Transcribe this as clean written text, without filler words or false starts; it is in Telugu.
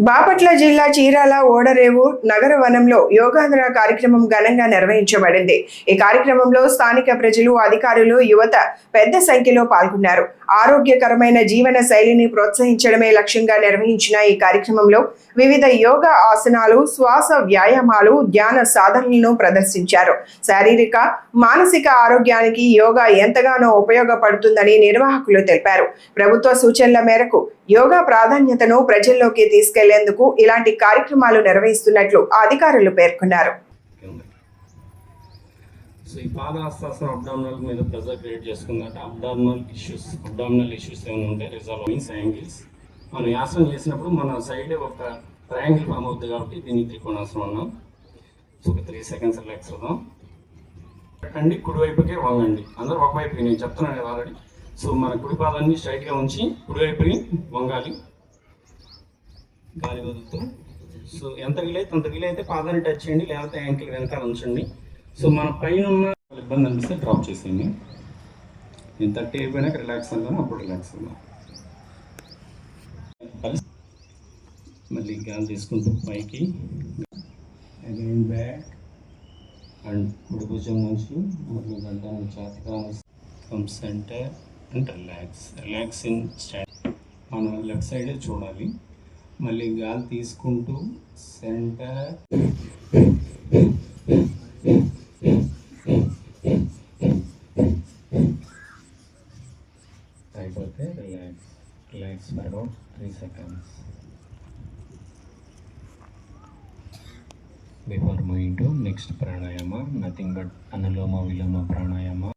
బాపట్ల జిల్లా చీరాల ఓడరేవు నగర వనంలో యోగాంధ్ర కార్యక్రమం ఘనంగా నిర్వహించబడింది. ఈ కార్యక్రమంలో స్థానిక ప్రజలు, అధికారులు, యువత పెద్ద సంఖ్యలో పాల్గొన్నారు. ఆరోగ్యకరమైన జీవన శైలిని ప్రోత్సహించడమే లక్ష్యంగా నిర్వహించిన ఈ కార్యక్రమంలో వివిధ యోగా ఆసనాలు, శ్వాస వ్యాయామాలు, ధ్యాన సాధనలను ప్రదర్శించారు. శారీరక, మానసిక ఆరోగ్యానికి యోగా ఎంతగానో ఉపయోగపడుతుందని నిర్వాహకులు తెలిపారు. ప్రభుత్వ సూచనల మేరకు యోగా ప్రాధాన్యతను ప్రజల్లోకి తీసుకెళ్లేందుకు ఇలాంటి కార్యక్రమాలు నిర్వహిస్తున్నట్లు అధికారులు పేర్కొన్నారు. సో ఈ పాదహస్తాసనం అబ్డామినల్ మీద ప్రెజర్ క్రియేట్ చేసుకుందంటే అబ్డామినల్ ఇష్యూస్ ఏమైనా ఉంటే రిజాల్వ్ మీన్స్ యాంగిల్స్ మనం యాసనం చేసినప్పుడు మన సైడ్ ఒక ట్రయాంగిల్ ఫామ్ అవుతుంది కాబట్టి దీన్ని త్రికోణాసనం అన్నాం. సో ఒక 3 seconds రిలాక్స్ అవుదాం. పెట్టండి, కుడివైపుకే వంగండి. అందరూ ఒకవైపు నేను చెప్తున్నాను కదా ఆల్రెడీ. సో మన కుడి పాదాన్ని స్ట్రైట్గా ఉంచి కుడివైపుని వంగాలి, గాలి వదులుతూ. సో ఎంత వీలైతే అంత వీలైతే పాదాన్ని టచ్ చేయండి, లేకపోతే యాంకిల్ వెనకాల ఉంచండి. సో మన పైన ఉన్న ఇబ్బంది అనిపిస్తే డ్రాప్ చేసేయండి. నేను 30 అయిపోయినాక రిలాక్స్ అవుతాను, అప్పుడు రిలాక్స్ అవుతాం. మళ్ళీ గాలి తీసుకుంటూ పైకి అగైన్ బ్యాక్ అండ్ కుడి భుజం నుంచి మళ్ళీ గడ్డాన్ని ఛాతిగా from centre and relax in stand. మనం లెఫ్ట్ సైడే చూడాలి. మళ్ళీ గాలి తీసుకుంటూ సెంటర్ అయిపోతే relax for about 3 seconds. Before moving to next pranayama, nothing but Anuloma Viloma pranayama.